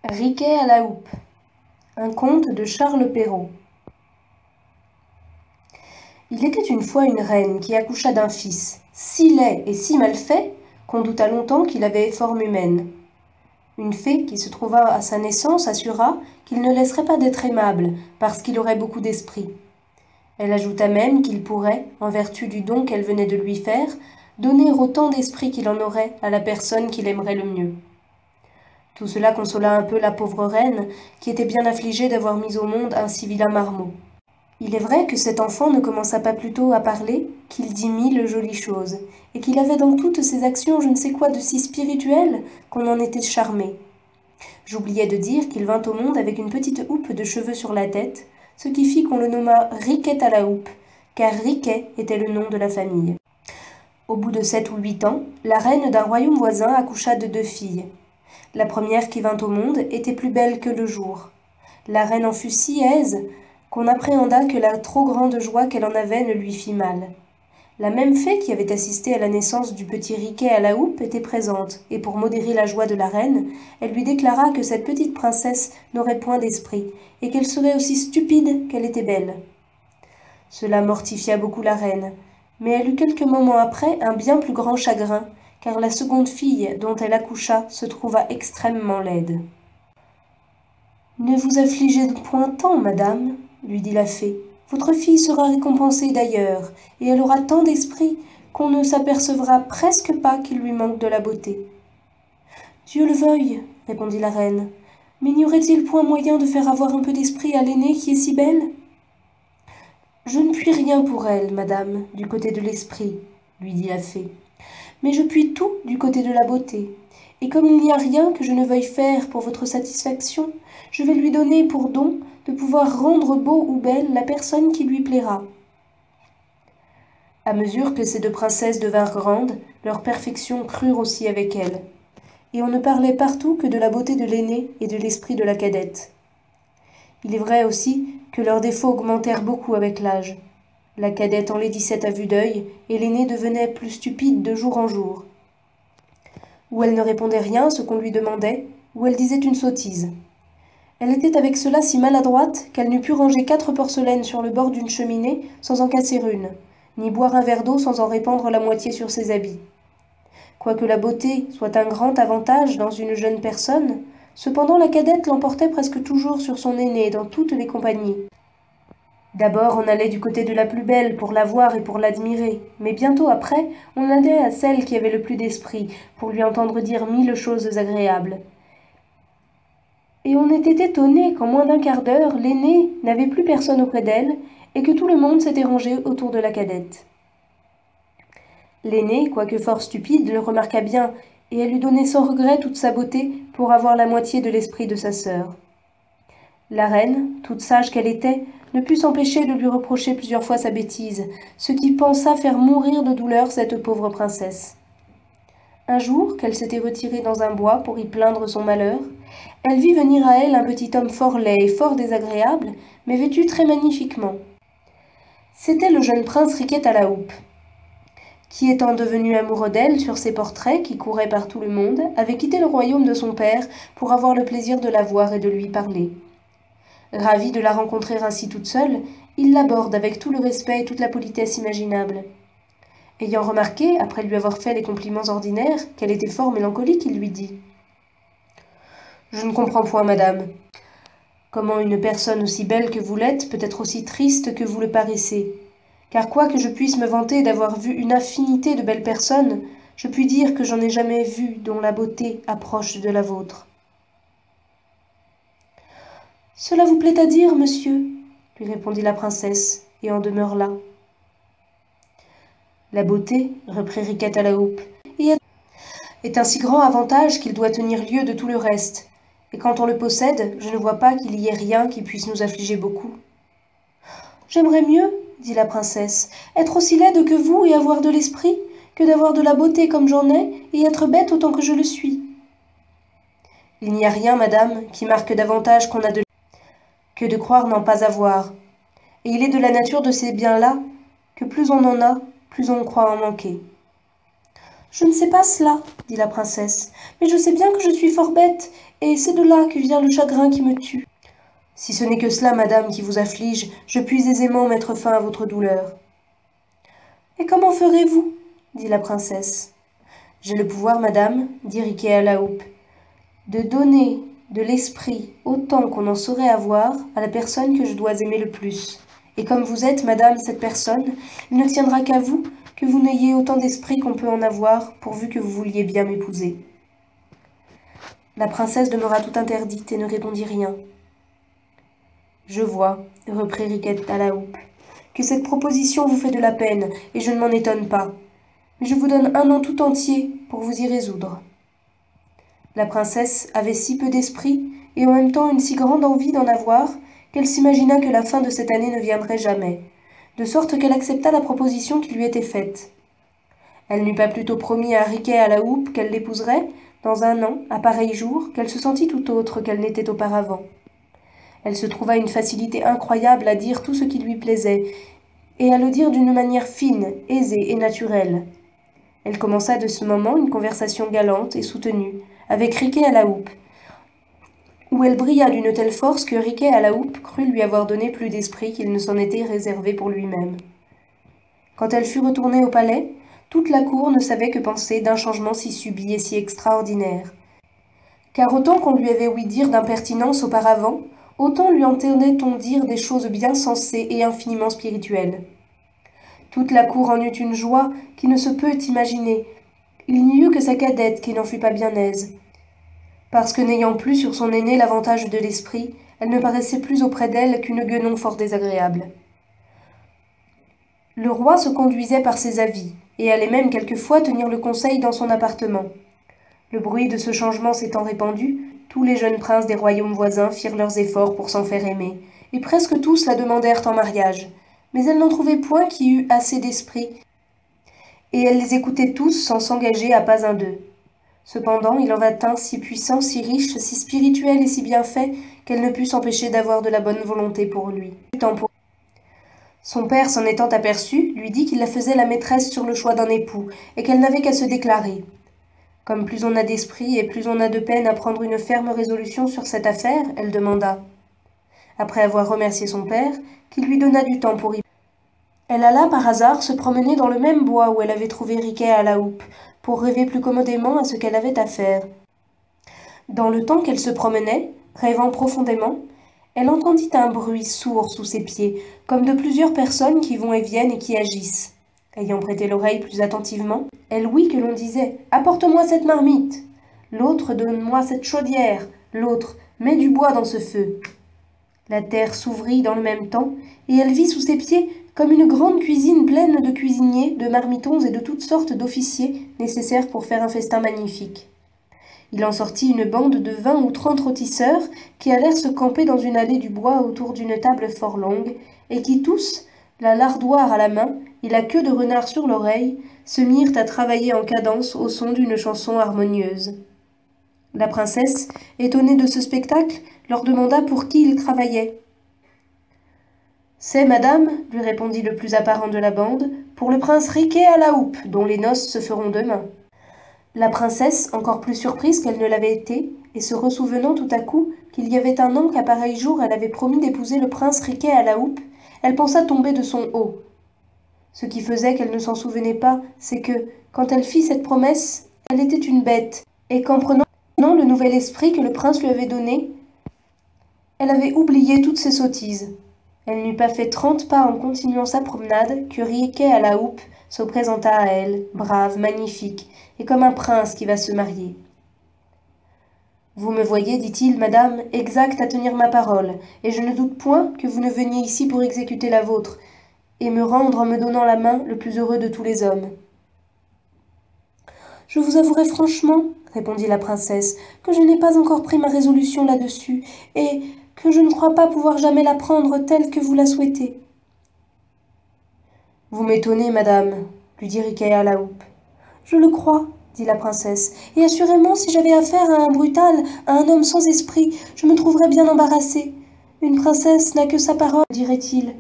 Riquet à la houppe. Un conte de Charles Perrault. Il était une fois une reine qui accoucha d'un fils, si laid et si mal fait qu'on douta longtemps qu'il avait forme humaine. Une fée qui se trouva à sa naissance assura qu'il ne laisserait pas d'être aimable parce qu'il aurait beaucoup d'esprit. Elle ajouta même qu'il pourrait, en vertu du don qu'elle venait de lui faire, donner autant d'esprit qu'il en aurait à la personne qu'il aimerait le mieux. Tout cela consola un peu la pauvre reine, qui était bien affligée d'avoir mis au monde un si vilain marmot. Il est vrai que cet enfant ne commença pas plus tôt à parler qu'il dit mille jolies choses, et qu'il avait dans toutes ses actions je ne sais quoi de si spirituel qu'on en était charmé. J'oubliais de dire qu'il vint au monde avec une petite houppe de cheveux sur la tête, ce qui fit qu'on le nomma Riquet à la houppe, car Riquet était le nom de la famille. Au bout de 7 ou 8 ans, la reine d'un royaume voisin accoucha de 2 filles. La première qui vint au monde était plus belle que le jour. La reine en fut si aise qu'on appréhenda que la trop grande joie qu'elle en avait ne lui fit mal. La même fée qui avait assisté à la naissance du petit Riquet à la houppe était présente, et pour modérer la joie de la reine, elle lui déclara que cette petite princesse n'aurait point d'esprit, et qu'elle serait aussi stupide qu'elle était belle. Cela mortifia beaucoup la reine, mais elle eut quelques moments après un bien plus grand chagrin, car la seconde fille dont elle accoucha se trouva extrêmement laide. « Ne vous affligez point tant, madame, lui dit la fée. Votre fille sera récompensée d'ailleurs, et elle aura tant d'esprit qu'on ne s'apercevra presque pas qu'il lui manque de la beauté. »« Dieu le veuille, répondit la reine, mais n'y aurait-il point moyen de faire avoir un peu d'esprit à l'aînée qui est si belle ?»« Je ne puis rien pour elle, madame, du côté de l'esprit, lui dit la fée, mais je puis tout du côté de la beauté. Et comme il n'y a rien que je ne veuille faire pour votre satisfaction, je vais lui donner pour don de pouvoir rendre beau ou belle la personne qui lui plaira. » À mesure que ces 2 princesses devinrent grandes, leurs perfections crurent aussi avec elles, et on ne parlait partout que de la beauté de l'aînée et de l'esprit de la cadette. Il est vrai aussi que leurs défauts augmentèrent beaucoup avec l'âge. La cadette enlaidissait à vue d'œil, et l'aînée devenait plus stupide de jour en jour. Ou elle ne répondait rien à ce qu'on lui demandait, ou elle disait une sottise. Elle était avec cela si maladroite qu'elle n'eût pu ranger 4 porcelaines sur le bord d'une cheminée sans en casser une, ni boire un verre d'eau sans en répandre la moitié sur ses habits. Quoique la beauté soit un grand avantage dans une jeune personne, cependant la cadette l'emportait presque toujours sur son aînée dans toutes les compagnies. D'abord on allait du côté de la plus belle pour la voir et pour l'admirer, mais bientôt après on allait à celle qui avait le plus d'esprit pour lui entendre dire 1000 choses agréables. Et on était étonné qu'en moins d'un quart d'heure, l'aînée n'avait plus personne auprès d'elle et que tout le monde s'était rangé autour de la cadette. L'aînée, quoique fort stupide, le remarqua bien, et elle lui donnait sans regret toute sa beauté pour avoir la moitié de l'esprit de sa sœur. La reine, toute sage qu'elle était, ne put s'empêcher de lui reprocher plusieurs fois sa bêtise, ce qui pensa faire mourir de douleur cette pauvre princesse. Un jour, qu'elle s'était retirée dans un bois pour y plaindre son malheur, elle vit venir à elle un petit homme fort laid et fort désagréable, mais vêtu très magnifiquement. C'était le jeune prince Riquet à la houppe, qui, étant devenu amoureux d'elle sur ses portraits qui couraient par tout le monde, avait quitté le royaume de son père pour avoir le plaisir de la voir et de lui parler. Ravi de la rencontrer ainsi toute seule, il l'aborde avec tout le respect et toute la politesse imaginable. Ayant remarqué, après lui avoir fait les compliments ordinaires, qu'elle était fort mélancolique, il lui dit « Je ne comprends point, madame. Comment une personne aussi belle que vous l'êtes peut être aussi triste que vous le paraissez? Car quoique je puisse me vanter d'avoir vu une infinité de belles personnes, je puis dire que j'en ai jamais vu dont la beauté approche de la vôtre. »« Cela vous plaît à dire, monsieur, lui répondit la princesse, et en demeure là. La beauté, reprit Riquet à la houppe, est un si grand avantage qu'il doit tenir lieu de tout le reste, et quand on le possède, je ne vois pas qu'il y ait rien qui puisse nous affliger beaucoup. J'aimerais mieux, dit la princesse, être aussi laide que vous et avoir de l'esprit, que d'avoir de la beauté comme j'en ai, et être bête autant que je le suis. Il n'y a rien, madame, qui marque davantage qu'on a de que de croire n'en pas avoir, et il est de la nature de ces biens-là que plus on en a, plus on croit en manquer. Je ne sais pas cela, dit la princesse, mais je sais bien que je suis fort bête, et c'est de là que vient le chagrin qui me tue. Si ce n'est que cela, madame, qui vous afflige, je puis aisément mettre fin à votre douleur. Et comment ferez-vous? Dit la princesse. J'ai le pouvoir, madame, dit Riquet à la houppe, de donner de l'esprit autant qu'on en saurait avoir à la personne que je dois aimer le plus. Et comme vous êtes, madame, cette personne, il ne tiendra qu'à vous que vous n'ayez autant d'esprit qu'on peut en avoir, pourvu que vous vouliez bien m'épouser. La princesse demeura tout interdite et ne répondit rien. Je vois, reprit Riquet à la houppe, que cette proposition vous fait de la peine, et je ne m'en étonne pas. Mais je vous donne 1 an tout entier pour vous y résoudre. La princesse avait si peu d'esprit, et en même temps une si grande envie d'en avoir, qu'elle s'imagina que la fin de cette année ne viendrait jamais, de sorte qu'elle accepta la proposition qui lui était faite. Elle n'eut pas plutôt promis à Riquet à la houppe qu'elle l'épouserait, dans 1 an, à pareil jour, qu'elle se sentit tout autre qu'elle n'était auparavant. Elle se trouva une facilité incroyable à dire tout ce qui lui plaisait, et à le dire d'une manière fine, aisée et naturelle. Elle commença de ce moment une conversation galante et soutenue, avec Riquet à la houppe, où elle brilla d'une telle force que Riquet à la houppe crut lui avoir donné plus d'esprit qu'il ne s'en était réservé pour lui-même. Quand elle fut retournée au palais, toute la cour ne savait que penser d'un changement si subit et si extraordinaire. Car autant qu'on lui avait ouï dire d'impertinence auparavant, autant lui entendait-on dire des choses bien sensées et infiniment spirituelles. Toute la cour en eut une joie qui ne se peut imaginer. Il n'y eut que sa cadette qui n'en fut pas bien aise. Parce que n'ayant plus sur son aînée l'avantage de l'esprit, elle ne paraissait plus auprès d'elle qu'une guenon fort désagréable. Le roi se conduisait par ses avis, et allait même quelquefois tenir le conseil dans son appartement. Le bruit de ce changement s'étant répandu, tous les jeunes princes des royaumes voisins firent leurs efforts pour s'en faire aimer, et presque tous la demandèrent en mariage. Mais elle n'en trouvait point qui eût assez d'esprit, et elle les écoutait tous sans s'engager à pas un d'eux. Cependant, il en vint un si puissant, si riche, si spirituel et si bien fait, qu'elle ne put s'empêcher d'avoir de la bonne volonté pour lui. Son père, s'en étant aperçu, lui dit qu'il la faisait la maîtresse sur le choix d'un époux, et qu'elle n'avait qu'à se déclarer. Comme plus on a d'esprit et plus on a de peine à prendre une ferme résolution sur cette affaire, elle demanda. Après avoir remercié son père, qu'il lui donna du temps pour y... Elle alla par hasard se promener dans le même bois où elle avait trouvé Riquet à la houppe, pour rêver plus commodément à ce qu'elle avait à faire. Dans le temps qu'elle se promenait, rêvant profondément, elle entendit un bruit sourd sous ses pieds, comme de plusieurs personnes qui vont et viennent et qui agissent. Ayant prêté l'oreille plus attentivement, elle ouït que l'on disait « Apporte-moi cette marmite !» L'autre « Donne-moi cette chaudière !» L'autre « Mets du bois dans ce feu !» La terre s'ouvrit dans le même temps, et elle vit sous ses pieds comme une grande cuisine pleine de cuisiniers, de marmitons et de toutes sortes d'officiers nécessaires pour faire un festin magnifique. Il en sortit une bande de 20 ou 30 rôtisseurs qui allèrent se camper dans une allée du bois autour d'une table fort longue, et qui tous, la lardoire à la main et la queue de renard sur l'oreille, se mirent à travailler en cadence au son d'une chanson harmonieuse. La princesse, étonnée de ce spectacle, leur demanda pour qui ils travaillaient. « C'est, madame, lui répondit le plus apparent de la bande, pour le prince Riquet à la houppe, dont les noces se feront demain. » La princesse, encore plus surprise qu'elle ne l'avait été, et se ressouvenant tout à coup qu'il y avait 1 an qu'à pareil jour elle avait promis d'épouser le prince Riquet à la houppe, elle pensa tomber de son haut. Ce qui faisait qu'elle ne s'en souvenait pas, c'est que, quand elle fit cette promesse, elle était une bête, et qu'en prenant le nouvel esprit que le prince lui avait donné, elle avait oublié toutes ses sottises. Elle n'eut pas fait 30 pas en continuant sa promenade que Riquet à la houppe se présenta à elle, brave, magnifique, et comme un prince qui va se marier. « Vous me voyez, dit-il, madame, exact à tenir ma parole, et je ne doute point que vous ne veniez ici pour exécuter la vôtre, et me rendre en me donnant la main le plus heureux de tous les hommes. »« Je vous avouerai franchement, répondit la princesse, que je n'ai pas encore pris ma résolution là-dessus, et que je ne crois pas pouvoir jamais la prendre telle que vous la souhaitez. »« Vous m'étonnez, madame, lui dit Riquet à la houppe. »« Je le crois, dit la princesse, et assurément, si j'avais affaire à un brutal, à un homme sans esprit, je me trouverais bien embarrassée. Une princesse n'a que sa parole, dirait-il,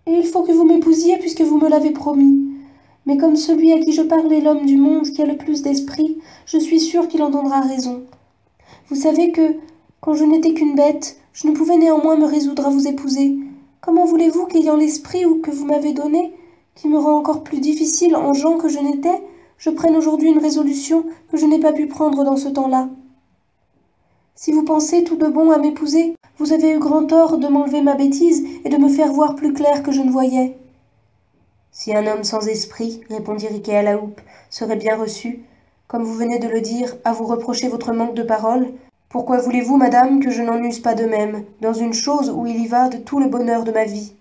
et il faut que vous m'épousiez puisque vous me l'avez promis. Mais comme celui à qui je parle est l'homme du monde qui a le plus d'esprit, je suis sûre qu'il entendra raison. Vous savez que, quand je n'étais qu'une bête, je ne pouvais néanmoins me résoudre à vous épouser. Comment voulez-vous qu'ayant l'esprit que vous m'avez donné, qui me rend encore plus difficile en gens que je n'étais, je prenne aujourd'hui une résolution que je n'ai pas pu prendre dans ce temps-là? Si vous pensez tout de bon à m'épouser, vous avez eu grand tort de m'enlever ma bêtise et de me faire voir plus clair que je ne voyais. Si un homme sans esprit, répondit Riquet à la houppe, serait bien reçu, comme vous venez de le dire, à vous reprocher votre manque de parole, pourquoi voulez-vous, madame, que je n'en use pas de même, dans une chose où il y va de tout le bonheur de ma vie?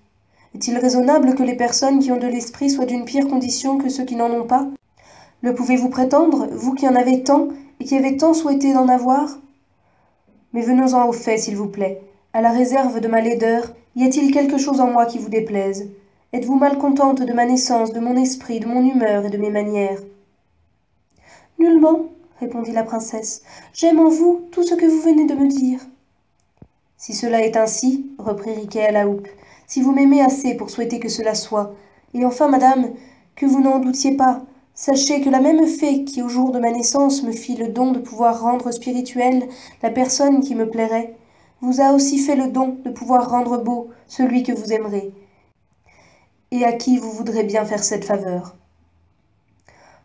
Est-il raisonnable que les personnes qui ont de l'esprit soient d'une pire condition que ceux qui n'en ont pas? Le pouvez-vous prétendre, vous qui en avez tant, et qui avez tant souhaité d'en avoir? Mais venons-en aux faits, s'il vous plaît. À la réserve de ma laideur, y a-t-il quelque chose en moi qui vous déplaise? Êtes-vous malcontente de ma naissance, de mon esprit, de mon humeur et de mes manières? Nullement, répondit la princesse. J'aime en vous tout ce que vous venez de me dire. Si cela est ainsi, reprit Riquet à la houppe, si vous m'aimez assez pour souhaiter que cela soit, et enfin, madame, que vous n'en doutiez pas, sachez que la même fée qui, au jour de ma naissance, me fit le don de pouvoir rendre spirituelle la personne qui me plairait, vous a aussi fait le don de pouvoir rendre beau celui que vous aimerez, et à qui vous voudrez bien faire cette faveur.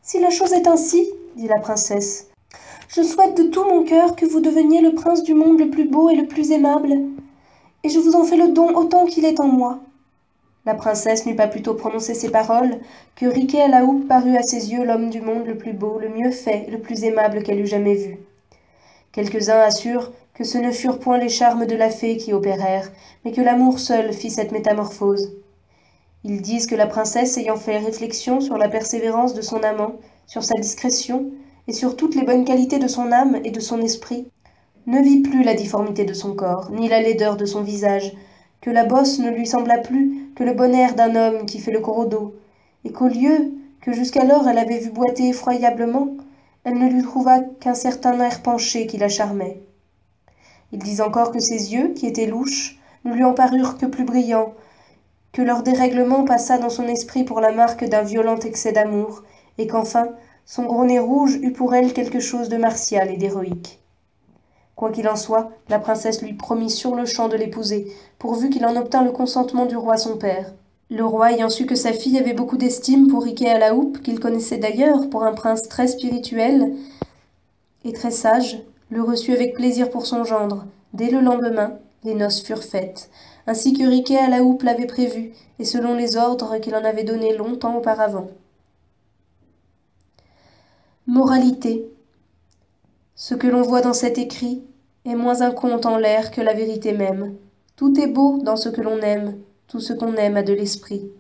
Si la chose est ainsi, dit la princesse, je souhaite de tout mon cœur que vous deveniez le prince du monde le plus beau et le plus aimable, et je vous en fais le don autant qu'il est en moi. La princesse n'eut pas plutôt prononcé ces paroles que Riquet à la houppe parut à ses yeux l'homme du monde le plus beau, le mieux fait, le plus aimable qu'elle eût jamais vu. Quelques-uns assurent que ce ne furent point les charmes de la fée qui opérèrent, mais que l'amour seul fit cette métamorphose. Ils disent que la princesse, ayant fait réflexion sur la persévérance de son amant, sur sa discrétion, et sur toutes les bonnes qualités de son âme et de son esprit, ne vit plus la difformité de son corps, ni la laideur de son visage, que la bosse ne lui sembla plus que le bon air d'un homme qui fait le cordeau, et qu'au lieu que jusqu'alors elle avait vu boiter effroyablement, elle ne lui trouva qu'un certain air penché qui la charmait. Ils disent encore que ses yeux, qui étaient louches, ne lui en parurent que plus brillants, que leur dérèglement passa dans son esprit pour la marque d'un violent excès d'amour, et qu'enfin, son gros nez rouge eut pour elle quelque chose de martial et d'héroïque. Quoi qu'il en soit, la princesse lui promit sur-le-champ de l'épouser, pourvu qu'il en obtînt le consentement du roi son père. Le roi, ayant su que sa fille avait beaucoup d'estime pour Riquet à la houppe, qu'il connaissait d'ailleurs pour un prince très spirituel et très sage, le reçut avec plaisir pour son gendre. Dès le lendemain, les noces furent faites, ainsi que Riquet à la houppe l'avait prévu, et selon les ordres qu'il en avait donnés longtemps auparavant. Moralité. Ce que l'on voit dans cet écrit est moins un conte en l'air que la vérité même. Tout est beau dans ce que l'on aime, tout ce qu'on aime a de l'esprit.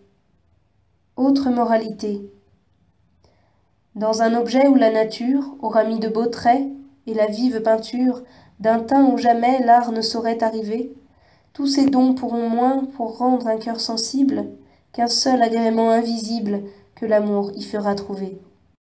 Autre moralité. Dans un objet où la nature aura mis de beaux traits et la vive peinture d'un teint où jamais l'art ne saurait arriver, tous ces dons pourront moins pour rendre un cœur sensible qu'un seul agrément invisible que l'amour y fera trouver.